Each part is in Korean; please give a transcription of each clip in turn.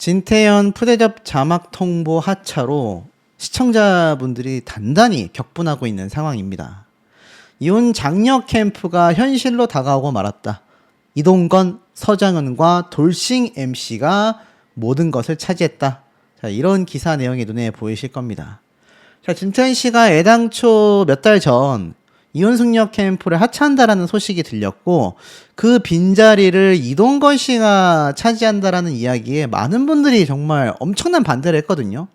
진태현 푸대접 자막 통보 하차로 시청자분들이 단단히 격분하고 있는 상황입니다. 이혼 장려 캠프가 현실로 다가오고 말았다. 이동건, 서장은과 돌싱 MC가 모든 것을 차지했다. 자, 이런 기사 내용이 눈에 보이실 겁니다. 자, 진태현 씨가 애당초 몇 달 전 이혼 숙녀 캠프를 하차한다라는 소식이 들렸고 그 빈자리를 이동건 씨가 차지한다라는 이야기에 많은 분들이 정말 엄청난 반대를 했거든요.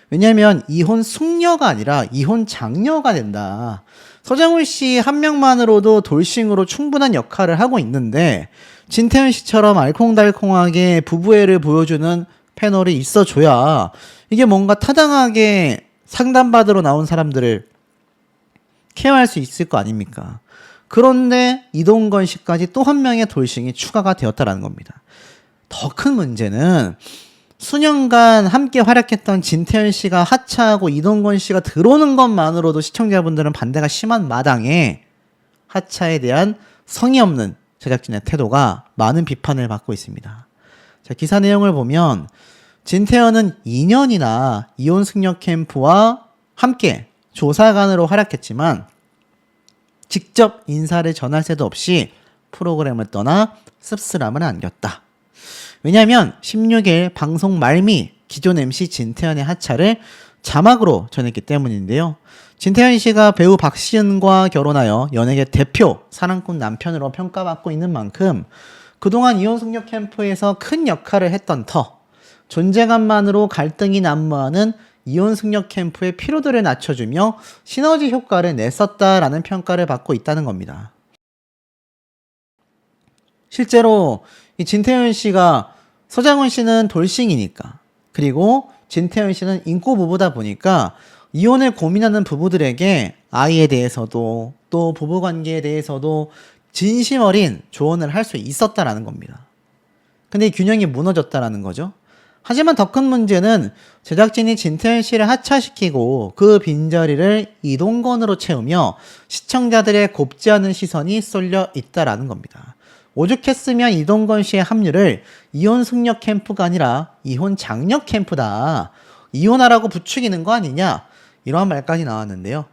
왜냐하면 이혼 숙녀가 아니라 이혼 장녀가 된다. 서장훈 씨 한 명만으로도 돌싱으로 충분한 역할을 하고 있는데 진태현 씨처럼 알콩달콩하게 부부애를 보여주는 패널이 있어줘야 이게 뭔가 타당하게 상담받으러 나온 사람들을 케어할 수 있을 거 아닙니까? 그런데 이동건 씨까지 또 한 명의 돌싱이 추가가 되었다는 겁니다. 더 큰 문제는 수년간 함께 활약했던 진태현 씨가 하차하고 이동건 씨가 들어오는 것만으로도 시청자분들은 반대가 심한 마당에 하차에 대한 성의 없는 제작진의 태도가 많은 비판을 받고 있습니다. 자, 기사 내용을 보면 진태현은 2년이나 이혼 숙녀 캠프와 함께 조사관으로 활약했지만 직접 인사를 전할 새도 없이 프로그램을 떠나 씁쓸함을 안겼다. 왜냐하면 16일 방송 말미 기존 MC 진태현의 하차를 자막으로 전했기 때문인데요. 진태현 씨가 배우 박시은과 결혼하여 연예계 대표 사랑꾼 남편으로 평가받고 있는 만큼 그동안 이혼 숙녀 캠프에서 큰 역할을 했던 터, 존재감만으로 갈등이 난무하는 이혼 숙녀 캠프의 피로도를 낮춰주며 시너지 효과를 냈었다라는 평가를 받고 있다는 겁니다. 실제로 이 진태현 씨가 서장훈 씨는 돌싱이니까, 그리고 진태현 씨는 인고 부부다 보니까 이혼을 고민하는 부부들에게 아이에 대해서도 또 부부관계에 대해서도 진심 어린 조언을 할 수 있었다라는 겁니다. 근데 이 균형이 무너졌다라는 거죠. 하지만 더 큰 문제는 제작진이 진태현 씨를 하차시키고 그 빈자리를 이동건으로 채우며 시청자들의 곱지 않은 시선이 쏠려 있다라는 겁니다. 오죽했으면 이동건 씨의 합류를 이혼 숙녀 캠프가 아니라 이혼 장녀 캠프다. 이혼하라고 부추기는 거 아니냐. 이러한 말까지 나왔는데요.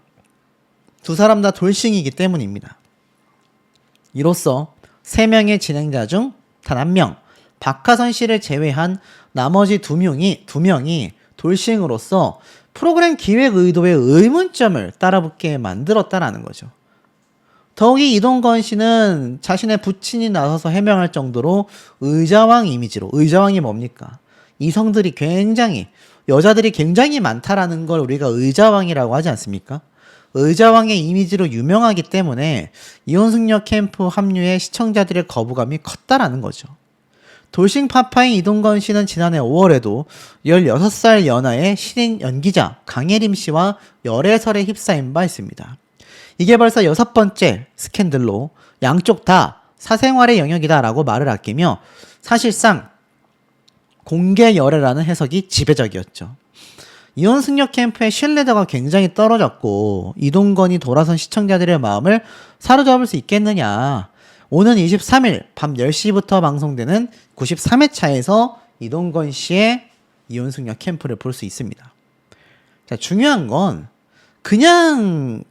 두 사람 다 돌싱이기 때문입니다. 이로써 3명의 진행자 중 단 1명, 박하선 씨를 제외한 나머지 2명이 돌싱으로서 프로그램 기획 의도에 의문점을 따라붙게 만들었다라는 거죠. 더욱이 이동건 씨는 자신의 부친이 나서서 해명할 정도로 의자왕 이미지로, 의자왕이 뭡니까? 이성들이 굉장히, 여자들이 굉장히 많다라는 걸 우리가 의자왕이라고 하지 않습니까? 의자왕의 이미지로 유명하기 때문에 이혼숙녀 캠프 합류에 시청자들의 거부감이 컸다라는 거죠. 돌싱 파파인 이동건 씨는 지난해 5월에도 16살 연하의 신인 연기자 강예림 씨와 열애설에 휩싸인 바 있습니다. 이게 벌써 6번째 스캔들로 양쪽 다 사생활의 영역이다라고 말을 아끼며 사실상 공개 열애라는 해석이 지배적이었죠. 이혼 숙녀 캠프의 신뢰도가 굉장히 떨어졌고 이동건이 돌아선 시청자들의 마음을 사로잡을 수 있겠느냐. 오는 23일 밤 10시부터 방송되는 93회차에서 이동건 씨의 이혼 숙녀 캠프를 볼 수 있습니다. 자, 중요한 건 그냥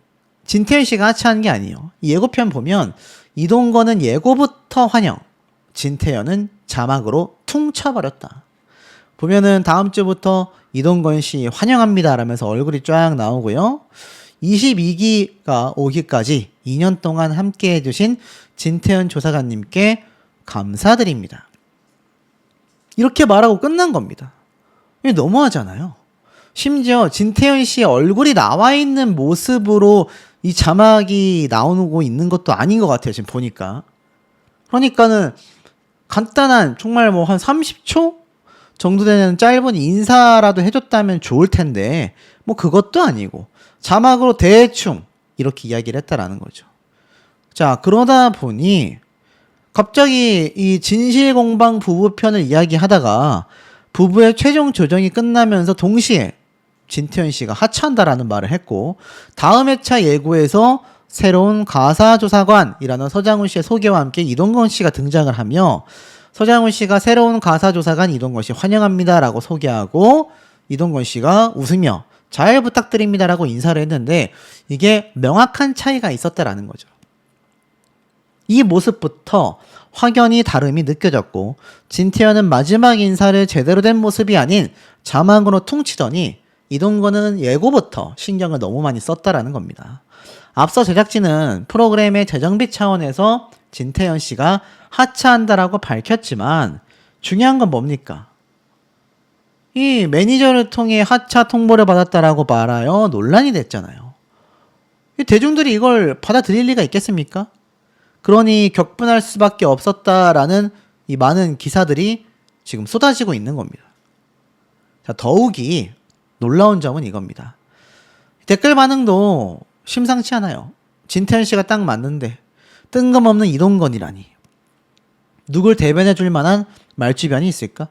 진태현 씨가 하차한 게 아니에요. 이 예고편 보면 이동건은 예고부터 환영, 진태현은 자막으로 퉁 쳐버렸다. 보면은 다음 주부터 이동건 씨 환영합니다 라면서 얼굴이 쫙 나오고요. 22기가 오기까지 2년 동안 함께 해주신 진태현 조사관님께 감사드립니다. 이렇게 말하고 끝난 겁니다. 이게 너무하잖아요. 심지어 진태현 씨의 얼굴이 나와 있는 모습으로 이 자막이 나오고 있는 것도 아닌 것 같아요. 지금 보니까. 그러니까는 간단한 정말 뭐 한 30초 정도 되는 짧은 인사라도 해줬다면 좋을 텐데 뭐 그것도 아니고 자막으로 대충 이렇게 이야기를 했다라는 거죠. 자, 그러다 보니 갑자기 이 진실공방 부부편을 이야기하다가 부부의 최종 조정이 끝나면서 동시에 진태현 씨가 하차한다라는 말을 했고 다음 회차 예고에서 새로운 가사조사관이라는 서장훈 씨의 소개와 함께 이동건 씨가 등장을 하며 서장훈 씨가 새로운 가사조사관 이동건 씨 환영합니다라고 소개하고 이동건 씨가 웃으며 잘 부탁드립니다라고 인사를 했는데 이게 명확한 차이가 있었다라는 거죠. 이 모습부터 확연히 다름이 느껴졌고 진태현은 마지막 인사를 제대로 된 모습이 아닌 자막으로 퉁치더니 이동건은 예고부터 신경을 너무 많이 썼다라는 겁니다. 앞서 제작진은 프로그램의 재정비 차원에서 진태현 씨가 하차한다라고 밝혔지만 중요한 건 뭡니까? 이 매니저를 통해 하차 통보를 받았다라고 말하여 논란이 됐잖아요. 대중들이 이걸 받아들일 리가 있겠습니까? 그러니 격분할 수밖에 없었다라는 이 많은 기사들이 지금 쏟아지고 있는 겁니다. 자, 더욱이 놀라운 점은 이겁니다. 댓글 반응도 심상치 않아요. 진태현 씨가 딱 맞는데 뜬금없는 이동건이라니. 누굴 대변해 줄 만한 말주변이 있을까?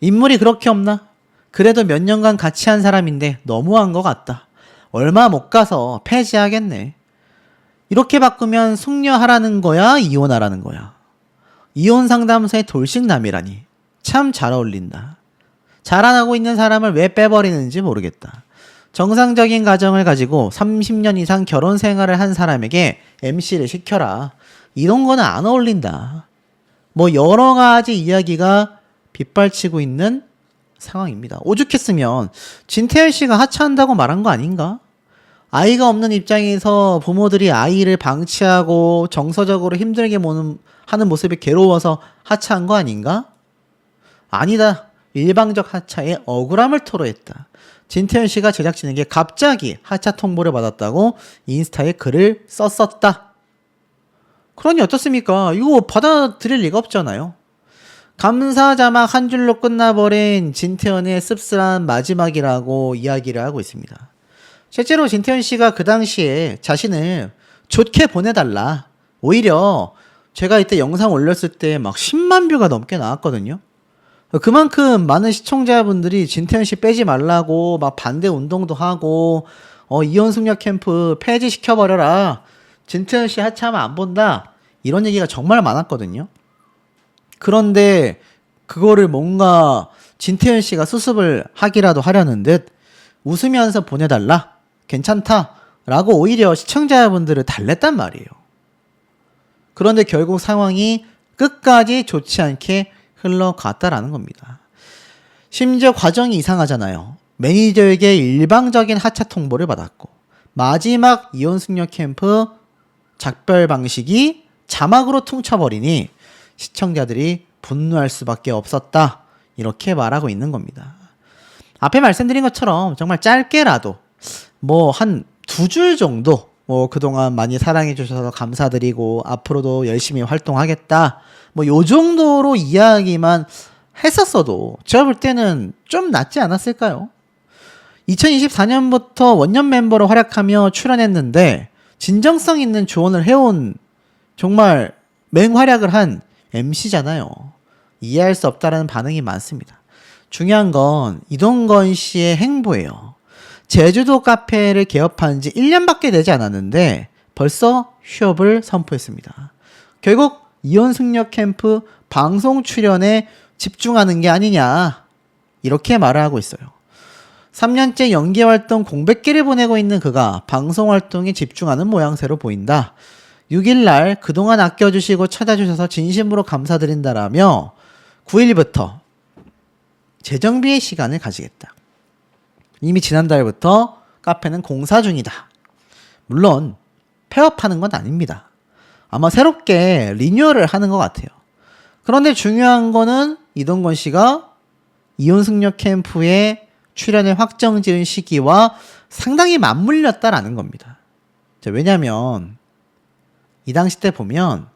인물이 그렇게 없나? 그래도 몇 년간 같이 한 사람인데 너무한 것 같다. 얼마 못 가서 폐지하겠네. 이렇게 바꾸면 숙녀하라는 거야? 이혼하라는 거야? 이혼 상담소의 돌싱남이라니. 참 잘 어울린다. 자라나고 있는 사람을 왜 빼버리는지 모르겠다. 정상적인 가정을 가지고 30년 이상 결혼 생활을 한 사람에게 MC를 시켜라. 이런 거는 안 어울린다. 뭐 여러 가지 이야기가 빗발치고 있는 상황입니다. 오죽했으면 진태현 씨가 하차한다고 말한 거 아닌가? 아이가 없는 입장에서 부모들이 아이를 방치하고 정서적으로 힘들게 하는 모습이 괴로워서 하차한 거 아닌가? 아니다. 일방적 하차에 억울함을 토로했다. 진태현 씨가 제작진에게 갑자기 하차 통보를 받았다고 인스타에 글을 썼었다. 그러니 어떻습니까? 이거 받아들일 리가 없잖아요. 감사 자막 한 줄로 끝나버린 진태현의 씁쓸한 마지막이라고 이야기를 하고 있습니다. 실제로 진태현 씨가 그 당시에 자신을 좋게 보내달라. 오히려 제가 이때 영상 올렸을 때 막 10만 뷰가 넘게 나왔거든요. 그만큼 많은 시청자분들이 진태현 씨 빼지 말라고 막 반대 운동도 하고 이혼 숙녀 캠프 폐지시켜버려라. 진태현 씨 하차하면 안 본다. 이런 얘기가 정말 많았거든요. 그런데 그거를 뭔가 진태현 씨가 수습을 하기라도 하려는 듯 웃으면서 보내달라. 괜찮다. 라고 오히려 시청자분들을 달랬단 말이에요. 그런데 결국 상황이 끝까지 좋지 않게 흘러갔다라는 겁니다. 심지어 과정이 이상하잖아요. 매니저에게 일방적인 하차 통보를 받았고 마지막 이혼 숙녀 캠프 작별 방식이 자막으로 퉁쳐버리니 시청자들이 분노할 수밖에 없었다. 이렇게 말하고 있는 겁니다. 앞에 말씀드린 것처럼 정말 짧게라도 뭐 한 2줄 정도 그동안 많이 사랑해 주셔서 감사드리고 앞으로도 열심히 활동하겠다. 뭐 요 정도로 이야기만 했었어도 제가 볼 때는 좀 낫지 않았을까요? 2024년부터 원년 멤버로 활약하며 출연했는데 진정성 있는 조언을 해온 정말 맹활약을 한 MC잖아요. 이해할 수 없다라는 반응이 많습니다. 중요한 건 이동건 씨의 행보예요. 제주도 카페를 개업한 지 1년밖에 되지 않았는데 벌써 휴업을 선포했습니다. 결국 이혼 숙녀 캠프 방송 출연에 집중하는 게 아니냐 이렇게 말을 하고 있어요. 3년째 연기 활동 공백기를 보내고 있는 그가 방송 활동에 집중하는 모양새로 보인다. 6일날 그동안 아껴주시고 찾아주셔서 진심으로 감사드린다라며 9일부터 재정비의 시간을 가지겠다. 이미 지난달부터 카페는 공사 중이다. 물론 폐업하는 건 아닙니다. 아마 새롭게 리뉴얼을 하는 것 같아요. 그런데 중요한 거는 이동건 씨가 이혼 숙녀 캠프에 출연을 확정 지은 시기와 상당히 맞물렸다라는 겁니다. 왜냐면 이 당시 때 보면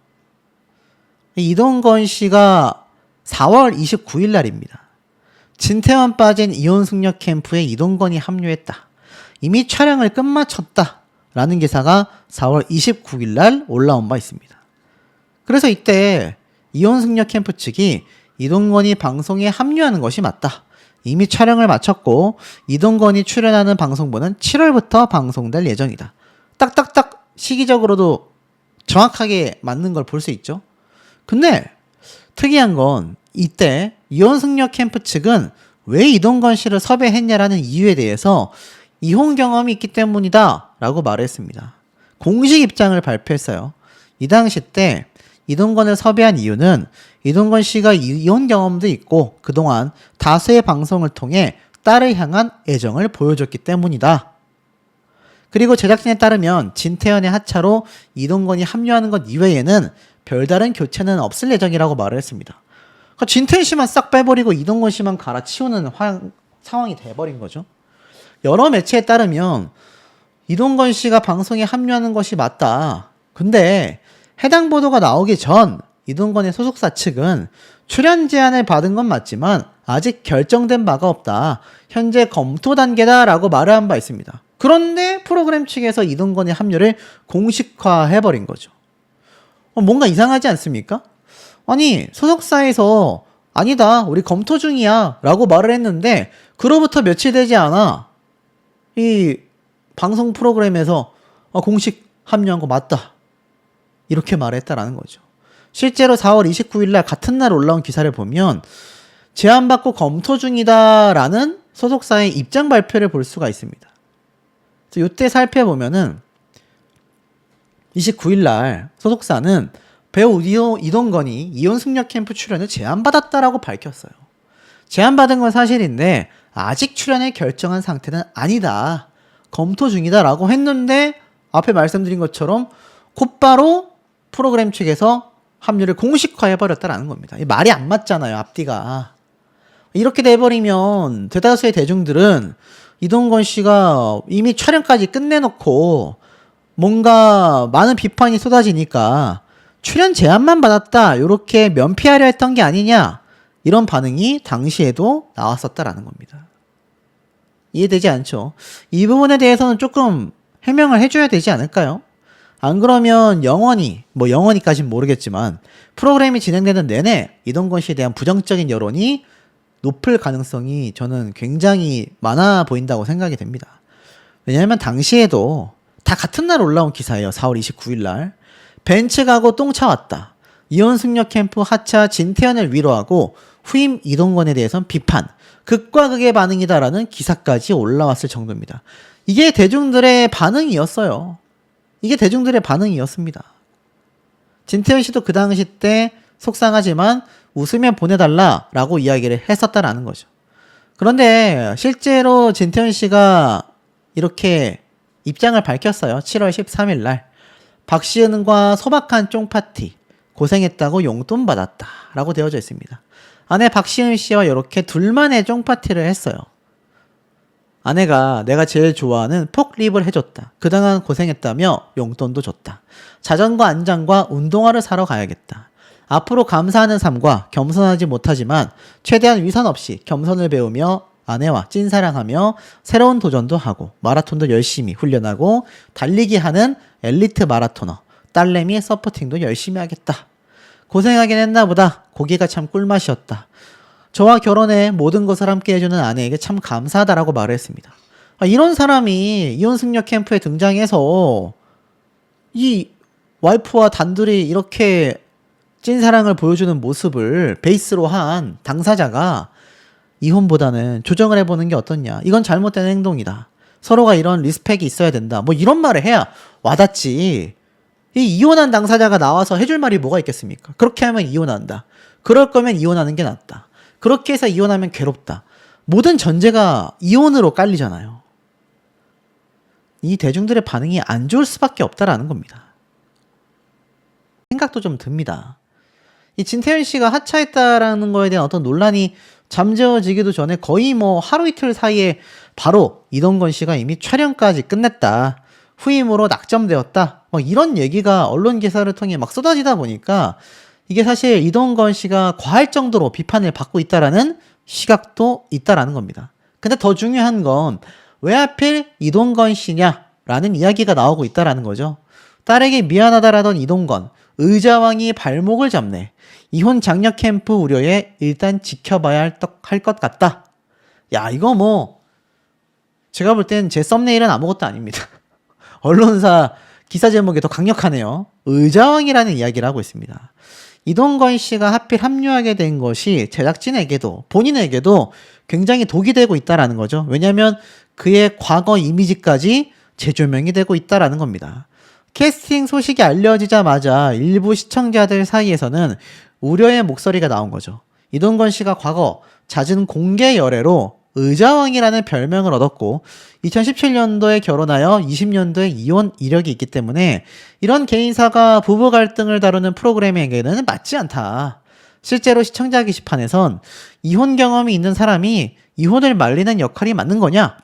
이동건 씨가 4월 29일 날입니다. 진태현 빠진 이혼 숙녀 캠프에 이동건이 합류했다. 이미 촬영을 끝마쳤다. 라는 기사가 4월 29일 날 올라온 바 있습니다. 그래서 이때 이혼 숙녀 캠프 측이 이동건이 방송에 합류하는 것이 맞다. 이미 촬영을 마쳤고 이동건이 출연하는 방송분은 7월부터 방송될 예정이다. 딱딱딱 시기적으로도 정확하게 맞는 걸 볼 수 있죠. 근데 특이한 건 이때 이혼승려 캠프 측은 왜 이동건 씨를 섭외했냐라는 이유에 대해서 이혼 경험이 있기 때문이다 라고 말했습니다. 공식 입장을 발표했어요. 이 당시 때 이동건을 섭외한 이유는 이동건 씨가 이혼 경험도 있고 그동안 다수의 방송을 통해 딸을 향한 애정을 보여줬기 때문이다. 그리고 제작진에 따르면 진태현의 하차로 이동건이 합류하는 것 이외에는 별다른 교체는 없을 예정이라고 말을 했습니다. 그러니까 진태현 씨만 싹 빼버리고 이동건 씨만 갈아치우는 상황이 돼버린 거죠. 여러 매체에 따르면 이동건 씨가 방송에 합류하는 것이 맞다. 근데 해당 보도가 나오기 전 이동건의 소속사 측은 출연 제안을 받은 건 맞지만 아직 결정된 바가 없다. 현재 검토 단계다라고 말을 한 바 있습니다. 그런데 프로그램 측에서 이동건의 합류를 공식화해버린 거죠. 뭔가 이상하지 않습니까? 아니 소속사에서 아니다 우리 검토 중이야 라고 말을 했는데 그로부터 며칠 되지 않아 이 방송 프로그램에서 공식 합류한 거 맞다 이렇게 말했다라는 거죠. 실제로 4월 29일 날 같은 날 올라온 기사를 보면 제안받고 검토 중이다라는 소속사의 입장 발표를 볼 수가 있습니다. 그래서 이때 살펴보면은 29일 날 소속사는 배우 이동건이 이혼승려 캠프 출연을 제안받았다라고 밝혔어요. 제안받은 건 사실인데 아직 출연을 결정한 상태는 아니다. 검토 중이다라고 했는데 앞에 말씀드린 것처럼 곧바로 프로그램 측에서 합류를 공식화해버렸다라는 겁니다. 이 말이 안 맞잖아요. 앞뒤가. 이렇게 돼버리면 대다수의 대중들은 이동건 씨가 이미 촬영까지 끝내놓고 뭔가 많은 비판이 쏟아지니까 출연 제안만 받았다 이렇게 면피하려 했던 게 아니냐 이런 반응이 당시에도 나왔었다라는 겁니다. 이해되지 않죠? 이 부분에 대해서는 조금 해명을 해줘야 되지 않을까요? 안 그러면 영원히까진 모르겠지만 프로그램이 진행되는 내내 이동건 씨에 대한 부정적인 여론이 높을 가능성이 저는 굉장히 많아 보인다고 생각이 됩니다. 왜냐하면 당시에도 다 같은 날 올라온 기사예요. 4월 29일 날. 벤츠 가고 똥 차왔다. 이혼승려 캠프 하차 진태현을 위로하고 후임 이동건에 대해선 비판. 극과 극의 반응이다라는 기사까지 올라왔을 정도입니다. 이게 대중들의 반응이었어요. 이게 대중들의 반응이었습니다. 진태현 씨도 그 당시 때 속상하지만 웃으면 보내달라라고 이야기를 했었다라는 거죠. 그런데 실제로 진태현 씨가 이렇게 입장을 밝혔어요. 7월 13일 날 박시은과 소박한 쫑파티 고생했다고 용돈 받았다 라고 되어져 있습니다. 아내 박시은 씨와 이렇게 둘만의 쫑파티를 했어요. 아내가 내가 제일 좋아하는 폭립을 해줬다. 그동안 고생했다며 용돈도 줬다. 자전거 안장과 운동화를 사러 가야겠다. 앞으로 감사하는 삶과 겸손하지 못하지만 최대한 위선 없이 겸손을 배우며 아내와 찐사랑하며 새로운 도전도 하고 마라톤도 열심히 훈련하고 달리기 하는 엘리트 마라토너 딸내미 서포팅도 열심히 하겠다. 고생하긴 했나 보다. 고기가 참 꿀맛이었다. 저와 결혼해 모든 것을 함께 해주는 아내에게 참 감사하다라고 말을 했습니다. 이런 사람이 이혼승려 캠프에 등장해서 이 와이프와 단둘이 이렇게 찐사랑을 보여주는 모습을 베이스로 한 당사자가 이혼보다는 조정을 해보는 게 어떻냐. 이건 잘못된 행동이다. 서로가 이런 리스펙이 있어야 된다. 뭐 이런 말을 해야 와닿지. 이 이혼한 당사자가 나와서 해줄 말이 뭐가 있겠습니까? 그렇게 하면 이혼한다. 그럴 거면 이혼하는 게 낫다. 그렇게 해서 이혼하면 괴롭다. 모든 전제가 이혼으로 깔리잖아요. 이 대중들의 반응이 안 좋을 수밖에 없다라는 겁니다. 생각도 좀 듭니다. 이 진태현 씨가 하차했다라는 거에 대한 어떤 논란이 잠재워지기도 전에 거의 하루 이틀 사이에 바로 이동건 씨가 이미 촬영까지 끝냈다. 후임으로 낙점되었다. 이런 얘기가 언론 기사를 통해 막 쏟아지다 보니까 이게 사실 이동건 씨가 과할 정도로 비판을 받고 있다라는 시각도 있다라는 겁니다. 근데 더 중요한 건 왜 하필 이동건 씨냐라는 이야기가 나오고 있다라는 거죠. 딸에게 미안하다라던 이동건, 의자왕이 발목을 잡네. 이혼 장려 캠프 우려에 일단 지켜봐야 할 것 같다. 야, 이거 제가 볼 땐 제 썸네일은 아무것도 아닙니다. 언론사 기사 제목이 더 강력하네요. 의자왕이라는 이야기를 하고 있습니다. 이동건 씨가 하필 합류하게 된 것이 제작진에게도 본인에게도 굉장히 독이 되고 있다라는 거죠. 왜냐하면 그의 과거 이미지까지 재조명이 되고 있다라는 겁니다. 캐스팅 소식이 알려지자마자 일부 시청자들 사이에서는 우려의 목소리가 나온 거죠. 이동건 씨가 과거 잦은 공개 열애로 의자왕이라는 별명을 얻었고 2017년도에 결혼하여 20년도에 이혼 이력이 있기 때문에 이런 개인사가 부부 갈등을 다루는 프로그램에게는 맞지 않다. 실제로 시청자 게시판에선 이혼 경험이 있는 사람이 이혼을 말리는 역할이 맞는 거냐?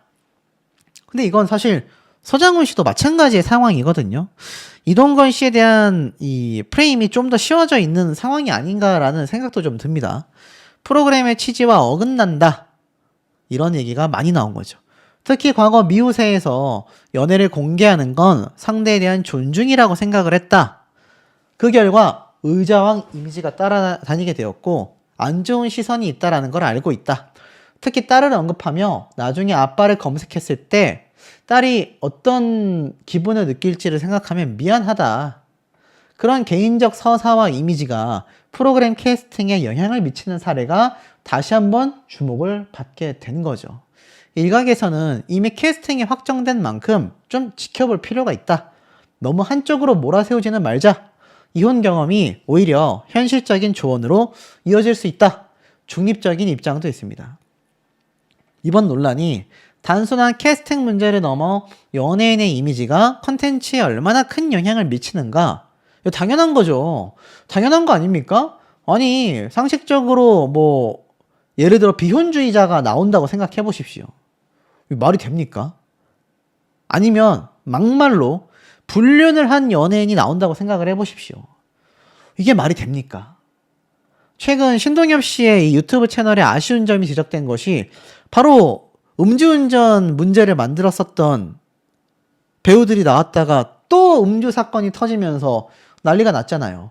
근데 이건 사실 서장훈 씨도 마찬가지의 상황이거든요. 이동건 씨에 대한 이 프레임이 좀 더 씌워져 있는 상황이 아닌가라는 생각도 좀 듭니다. 프로그램의 취지와 어긋난다. 이런 얘기가 많이 나온 거죠. 특히 과거 미우새에서 연애를 공개하는 건 상대에 대한 존중이라고 생각을 했다. 그 결과 의자왕 이미지가 따라다니게 되었고 안 좋은 시선이 있다는 걸 알고 있다. 특히 딸을 언급하며 나중에 아빠를 검색했을 때 딸이 어떤 기분을 느낄지를 생각하면 미안하다. 그런 개인적 서사와 이미지가 프로그램 캐스팅에 영향을 미치는 사례가 다시 한번 주목을 받게 된 거죠. 일각에서는 이미 캐스팅이 확정된 만큼 좀 지켜볼 필요가 있다. 너무 한쪽으로 몰아세우지는 말자. 이혼 경험이 오히려 현실적인 조언으로 이어질 수 있다. 중립적인 입장도 있습니다. 이번 논란이 단순한 캐스팅 문제를 넘어 연예인의 이미지가 컨텐츠에 얼마나 큰 영향을 미치는가? 당연한 거죠. 당연한 거 아닙니까? 아니, 상식적으로 뭐 예를 들어 비혼주의자가 나온다고 생각해 보십시오. 말이 됩니까? 아니면 막말로 불륜을 한 연예인이 나온다고 생각을 해 보십시오. 이게 말이 됩니까? 최근 신동엽 씨의 이 유튜브 채널에 아쉬운 점이 지적된 것이 바로 음주운전 문제를 만들었었던 배우들이 나왔다가 또 음주 사건이 터지면서 난리가 났잖아요.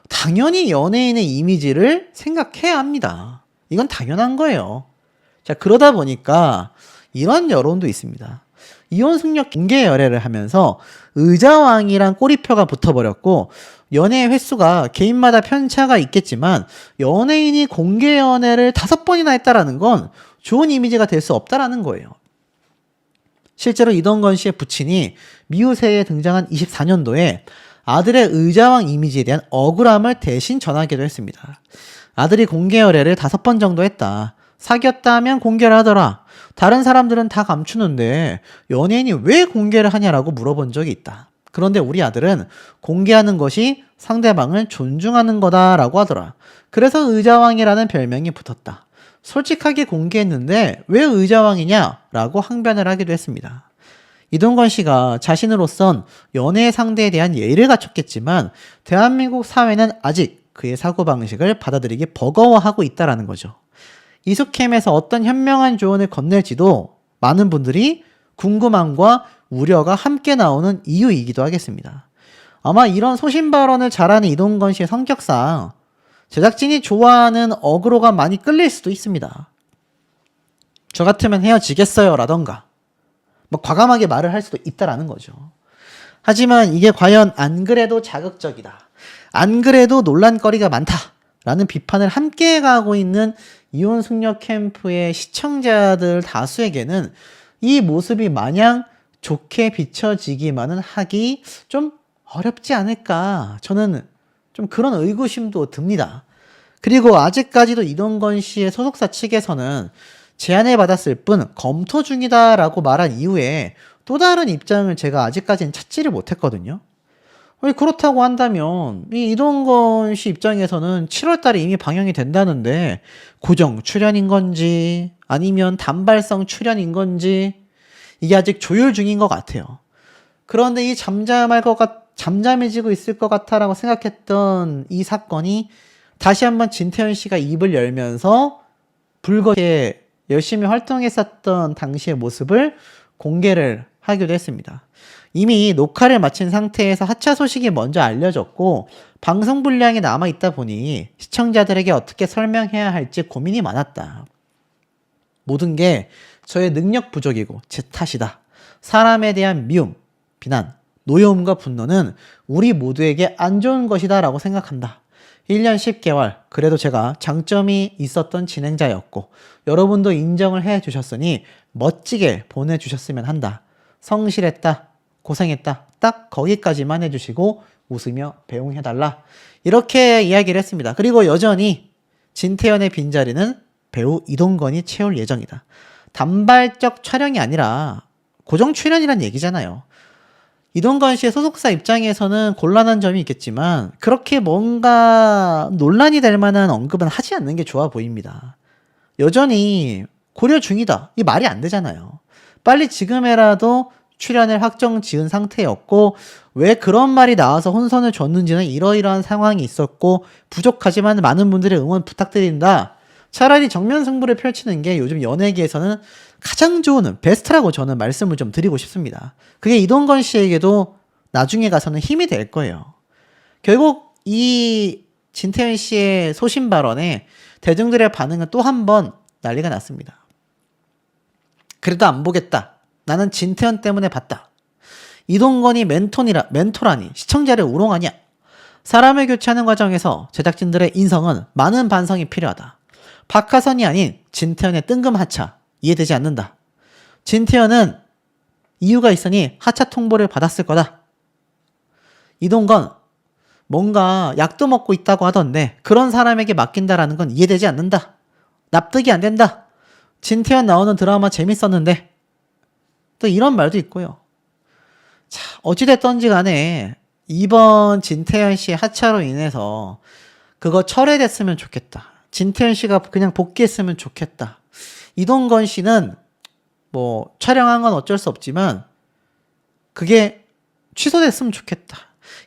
당연히 연예인의 이미지를 생각해야 합니다. 이건 당연한 거예요. 자, 그러다 보니까 이런 여론도 있습니다. 이혼 숙녀 공개 열애를 하면서 의자왕이란 꼬리표가 붙어버렸고 연애 횟수가 개인마다 편차가 있겠지만 연예인이 공개 연애를 5번이나 했다라는 건 좋은 이미지가 될 수 없다라는 거예요. 실제로 이동건 씨의 부친이 미우새에 등장한 24년도에 아들의 의자왕 이미지에 대한 억울함을 대신 전하기도 했습니다. 아들이 공개 열애를 5번 정도 했다. 사귀었다 하면 공개를 하더라. 다른 사람들은 다 감추는데 연예인이 왜 공개를 하냐라고 물어본 적이 있다. 그런데 우리 아들은 공개하는 것이 상대방을 존중하는 거다라고 하더라. 그래서 의자왕이라는 별명이 붙었다. 솔직하게 공개했는데 왜 의자왕이냐라고 항변을 하기도 했습니다. 이동건 씨가 자신으로선 연애 상대에 대한 예의를 갖췄겠지만 대한민국 사회는 아직 그의 사고방식을 받아들이기 버거워하고 있다는 거죠. 이숙캠에서 어떤 현명한 조언을 건넬지도 많은 분들이 궁금함과 우려가 함께 나오는 이유이기도 하겠습니다. 아마 이런 소신 발언을 잘하는 이동건 씨의 성격상 제작진이 좋아하는 어그로가 많이 끌릴 수도 있습니다. 저 같으면 헤어지겠어요 라던가 뭐 과감하게 말을 할 수도 있다라는 거죠. 하지만 이게 과연 안 그래도 자극적이다. 안 그래도 논란거리가 많다라는 비판을 함께 가고 있는 이혼 숙녀 캠프의 시청자들 다수에게는 이 모습이 마냥 좋게 비춰지기만은 하기 좀 어렵지 않을까. 저는 좀 그런 의구심도 듭니다. 그리고 아직까지도 이동건 씨의 소속사 측에서는 제안을 받았을 뿐 검토 중이다라고 말한 이후에 또 다른 입장을 제가 아직까지는 찾지를 못했거든요. 그렇다고 한다면 이동건 씨 입장에서는 7월 달에 이미 방영이 된다는데 고정 출연인 건지 아니면 단발성 출연인 건지 이게 아직 조율 중인 것 같아요. 그런데 이 잠잠해지고 있을 것 같다라고 생각했던 이 사건이 다시 한번 진태현 씨가 입을 열면서 불거지게 열심히 활동했었던 당시의 모습을 공개를 하기도 했습니다. 이미 녹화를 마친 상태에서 하차 소식이 먼저 알려졌고 방송 분량이 남아있다 보니 시청자들에게 어떻게 설명해야 할지 고민이 많았다. 모든 게 저의 능력 부족이고 제 탓이다. 사람에 대한 미움, 비난, 노여움과 분노는 우리 모두에게 안 좋은 것이다 라고 생각한다. 1년 10개월 그래도 제가 장점이 있었던 진행자였고 여러분도 인정을 해 주셨으니 멋지게 보내주셨으면 한다. 성실했다. 고생했다. 딱 거기까지만 해주시고 웃으며 배웅해달라. 이렇게 이야기를 했습니다. 그리고 여전히 진태현의 빈자리는 배우 이동건이 채울 예정이다. 단발적 촬영이 아니라 고정 출연이란 얘기잖아요. 이동건 씨의 소속사 입장에서는 곤란한 점이 있겠지만 그렇게 뭔가 논란이 될 만한 언급은 하지 않는 게 좋아 보입니다. 여전히 고려 중이다. 이 말이 안 되잖아요. 빨리 지금에라도 출연을 확정 지은 상태였고 왜 그런 말이 나와서 혼선을 줬는지는 이러이러한 상황이 있었고 부족하지만 많은 분들의 응원 부탁드린다. 차라리 정면 승부를 펼치는 게 요즘 연예계에서는 가장 좋은 베스트라고 저는 말씀을 좀 드리고 싶습니다. 그게 이동건 씨에게도 나중에 가서는 힘이 될 거예요. 결국 이 진태현 씨의 소신 발언에 대중들의 반응은 또 한 번 난리가 났습니다. 그래도 안 보겠다. 나는 진태현 때문에 봤다. 이동건이 멘토라니 시청자를 우롱하냐. 사람을 교체하는 과정에서 제작진들의 인성은 많은 반성이 필요하다. 박하선이 아닌 진태현의 뜬금 하차 이해되지 않는다. 진태현은 이유가 있으니 하차 통보를 받았을 거다. 이동건 뭔가 약도 먹고 있다고 하던데 그런 사람에게 맡긴다라는 건 이해되지 않는다. 납득이 안 된다. 진태현 나오는 드라마 재밌었는데 또 이런 말도 있고요. 자, 어찌됐던지 간에 이번 진태현 씨의 하차로 인해서 그거 철회됐으면 좋겠다. 진태현 씨가 그냥 복귀했으면 좋겠다. 이동건 씨는 뭐 촬영한 건 어쩔 수 없지만 그게 취소됐으면 좋겠다.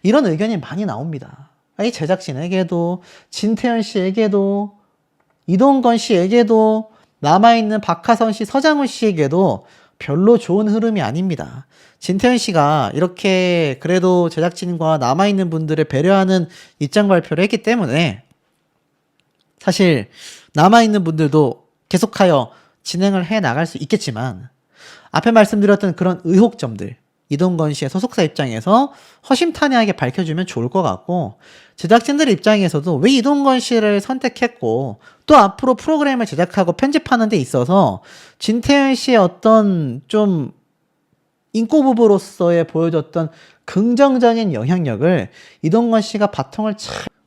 이런 의견이 많이 나옵니다. 이 제작진에게도 진태현 씨에게도 이동건 씨에게도 남아있는 박하선 씨, 서장훈 씨에게도 별로 좋은 흐름이 아닙니다. 진태현 씨가 이렇게 그래도 제작진과 남아있는 분들을 배려하는 입장 발표를 했기 때문에 사실 남아있는 분들도 계속하여 진행을 해 나갈 수 있겠지만 앞에 말씀드렸던 그런 의혹점들 이동건 씨의 소속사 입장에서 허심탄회하게 밝혀주면 좋을 것 같고 제작진들 입장에서도 왜 이동건 씨를 선택했고 또 앞으로 프로그램을 제작하고 편집하는 데 있어서 진태현 씨의 어떤 좀 인꼬부부로서의 보여줬던 긍정적인 영향력을 이동건 씨가 바통을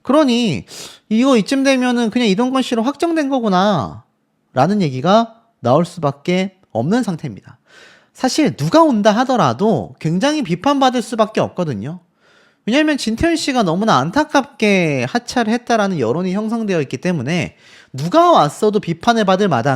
그러니 이거 이쯤 되면은 그냥 이동건 씨로 확정된 거구나 라는 얘기가 나올 수밖에 없는 상태입니다. 사실 누가 온다 하더라도 굉장히 비판받을 수밖에 없거든요. 왜냐하면 진태현 씨가 너무나 안타깝게 하차를 했다라는 여론이 형성되어 있기 때문에 누가 왔어도 비판을 받을 마당